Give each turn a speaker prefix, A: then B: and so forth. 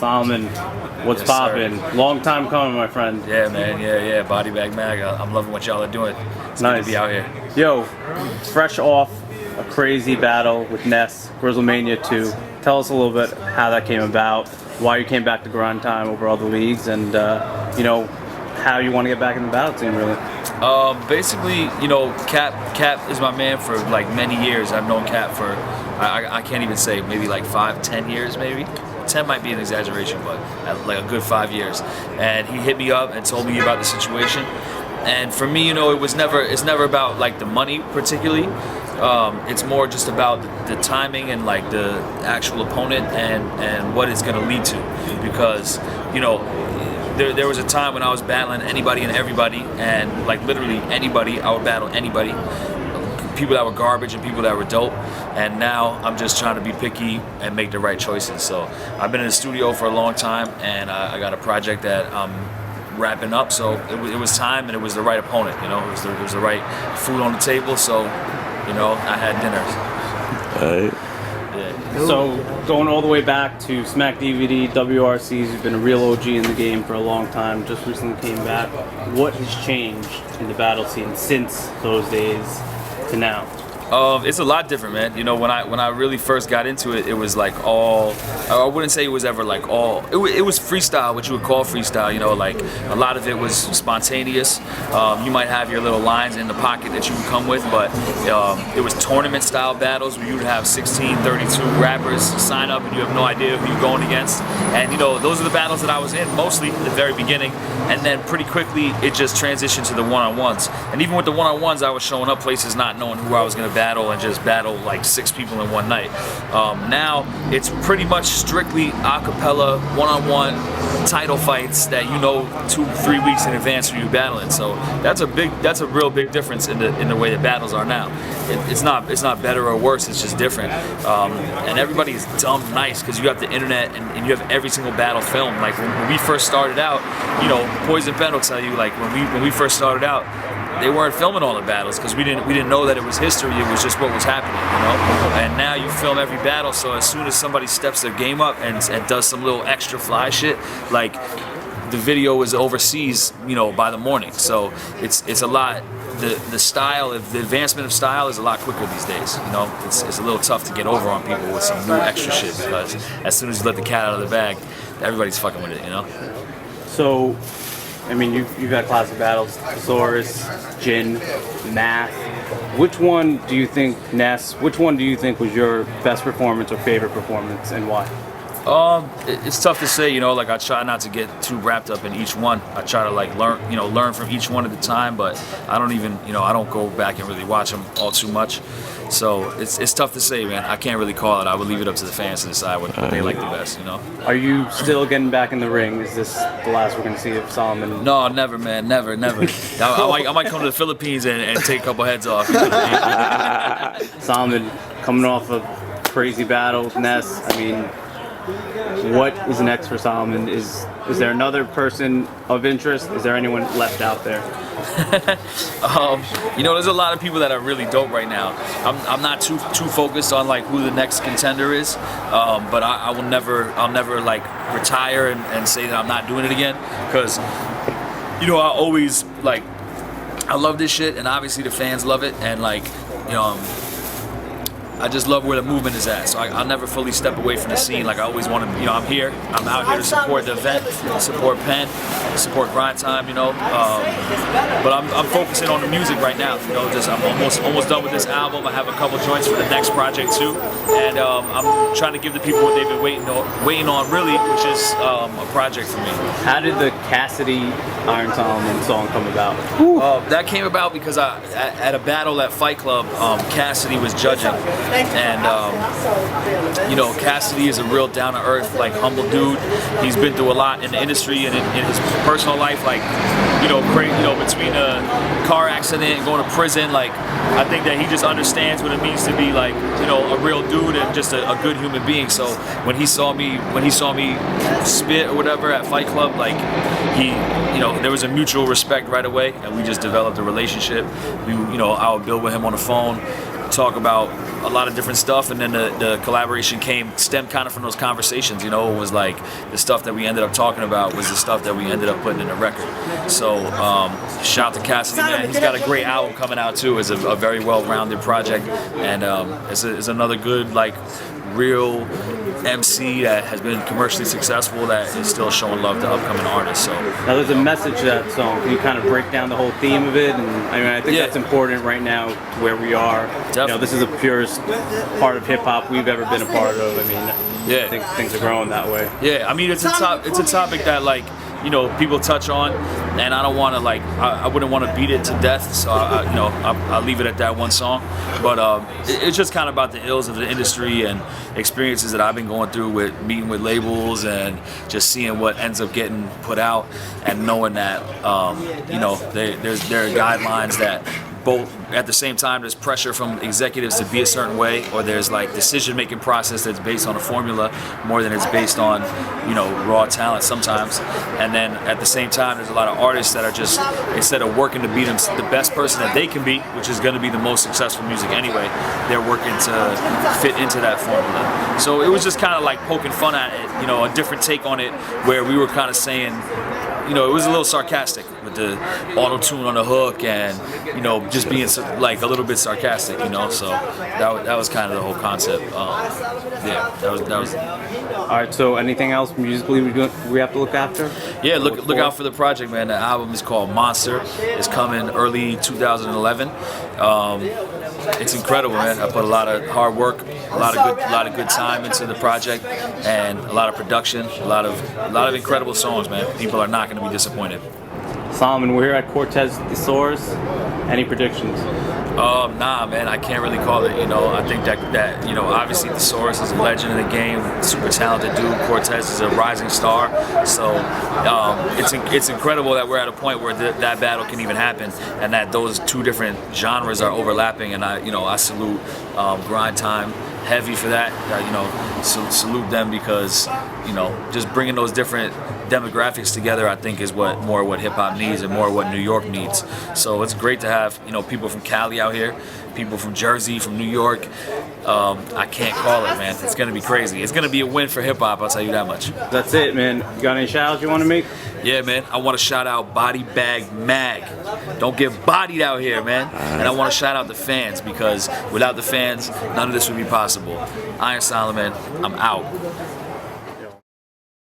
A: Solomon, what's
B: Yes,
A: poppin'?
B: sir.
A: Long time coming, my friend.
B: Yeah, man. Yeah. Body Bag Mag. I'm loving what y'all are doing. It's good
A: Nice.
B: to be out here.
A: Yo, fresh off a crazy battle with Ness, Grizzlemania 2. Tell us a little bit how that came about, why you came back to Grindtime over all the leagues, and how you want to get back in the battle team, really.
B: Basically, Cap is my man for like many years. I've known Cap for, I can't even say, maybe like 5-10 years, maybe. 10 might be an exaggeration, but like a good 5 years. And he hit me up and told me about the situation. And for me, it's never about like the money particularly. It's more just about the timing and like the actual opponent and what it's going to lead to. Because, there was a time when I was battling anybody and everybody, and like literally anybody, I would battle anybody. People that were garbage and people that were dope. And now I'm just trying to be picky and make the right choices. So I've been in the studio for a long time, and I got a project that I'm wrapping up. So it was time, and it was the right opponent. It was the right food on the table. So I had dinner.
A: Yeah. So going all the way back to Smack DVD, WRCs, you've been a real OG in the game for a long time. Just recently came back. What has changed in the battle scene since those days to now?
B: It's a lot different, man. When I really first got into it, it was like all, I wouldn't say it was ever like all, it was freestyle, what you would call freestyle, like a lot of it was spontaneous. You might have your little lines in the pocket that you would come with, but it was tournament style battles where you would have 16, 32 rappers sign up and you have no idea who you're going against. And those are the battles that I was in mostly at the very beginning. And then pretty quickly it just transitioned to the one-on-ones. And even with the one-on-ones, I was showing up places not knowing who I was going to battle and just battle like 6 people in one night. Now it's pretty much strictly a cappella, one-on-one title fights that 2-3 weeks in advance who you battling. So that's a real big difference in the way the battles are now. It's not better or worse. It's just different. And everybody's dumb nice because you have the internet and you have every single battle filmed. Like when we first started out, Poison Pen will tell you, like when we first started out, they weren't filming all the battles because we didn't know that it was history. It was just what was happening, And now you film every battle, so as soon as somebody steps their game up and does some little extra fly shit, like the video is overseas, by the morning. So it's a lot. The style, the advancement of style is a lot quicker these days. It's a little tough to get over on people with some new extra shit because as soon as you let the cat out of the bag, everybody's fucking with it.
A: So, I mean, you've had classic battles, Thesaurus, Jin, Math. Which one do you think, Ness, which one do you think was your best performance or favorite performance, and why?
B: It's tough to say, like I try not to get too wrapped up in each one. I try to like learn from each one at a time, but I don't even, I don't go back and really watch them all too much. So it's tough to say, man. I can't really call it. I would leave it up to the fans to decide what they like the best,
A: Are you still getting back in the ring? Is this the last we're going to see of Solomon?
B: No, never, man. Never. I might come to the Philippines and take a couple heads off.
A: Solomon, coming off a crazy battle with Ness, I mean, what is next for Solomon? Is there another person of interest? Is there anyone left out there?
B: There's a lot of people that are really dope right now. I'm not too focused on like who the next contender is, but I'll never like retire and say that I'm not doing it again, because I always like, I love this shit, and obviously the fans love it, and like I just love where the movement is at, so I'll never fully step away from the scene. Like I always want to, I'm here. I'm out here to support the event, support Penn, support Grindtime, But I'm focusing on the music right now. I'm almost done with this album. I have a couple joints for the next project too, and I'm trying to give the people what they've been waiting on really, which is a project for me.
A: How did the Cassidy Iron Solomon song come about?
B: That came about because at a battle at Fight Club, Cassidy was judging. And Cassidy is a real down-to-earth, like humble dude. He's been through a lot in the industry and in his personal life, like between a car accident and going to prison. Like I think that he just understands what it means to be like a real dude and just a good human being. So when he saw me spit or whatever at Fight Club, like there was a mutual respect right away, and we just developed a relationship. I would build with him on the phone, talk about a lot of different stuff, and then the collaboration stemmed kind of from those conversations. You know, it was like the stuff that we ended up talking about was the stuff that we ended up putting in the record. So shout out to Cassidy, man. He's got a great album coming out too. It's a very well-rounded project, and it's another good, like, real MC that has been commercially successful that is still showing love to upcoming artists. So
A: now there's a message to that song. Can you kind of break down the whole theme of it? And I mean, I think that's important right now to where we are.
B: Definitely.
A: You know, this is the purest part of hip hop we've ever been a part of. I mean, I think things are growing that way.
B: Yeah, I mean, it's a topic that, like, you know, people touch on, and I don't want to, like, I wouldn't want to beat it to death, so I'll leave it at that one song. But it's just kind of about the ills of the industry and experiences that I've been going through with meeting with labels and just seeing what ends up getting put out, and knowing that you know, there are guidelines that both at the same time there's pressure from executives to be a certain way, or there's like decision-making process that's based on a formula more than it's based on, you know, raw talent sometimes. And then at the same time there's a lot of artists that are just, instead of working to be the best person that they can be, which is going to be the most successful music anyway, they're working to fit into that formula. So it was just kind of like poking fun at it, you know, a different take on it, where we were kind of saying, you know, it was a little sarcastic with the auto-tune on the hook, and, you know, just being like a little bit sarcastic, you know. So that was kind of the whole concept. Yeah, that was.
A: All right. So anything else musically we have to look after?
B: Yeah, look out for the project, man. The album is called Monster. It's coming early 2011. It's incredible, man. I put a lot of hard work, a lot of good time into the project, and a lot of production, a lot of incredible songs, man. People are not going to be disappointed.
A: Solomon, we're here at Cortez Thesaurus. Any predictions?
B: Nah, man, I can't really call it. You know, I think that you know, obviously Thesaurus is a legend in the game, super talented dude. Cortez is a rising star, so it's incredible that we're at a point where that battle can even happen, and that those two different genres are overlapping. And I salute Grindtime heavy for that. You know, salute them, because, you know, just bringing those different demographics together, I think, is more what hip hop needs, and more what New York needs. So it's great to have, you know, people from Cali out here, people from Jersey, from New York. I can't call it, man. It's gonna be crazy. It's gonna be a win for hip hop, I'll tell you that much.
A: That's it, man. You got any shout outs you want to make?
B: Yeah, man. I want to shout out Body Bag Mag. Don't get bodied out here, man. And I want to shout out the fans, because without the fans, none of this would be possible. Iron Solomon, I'm out.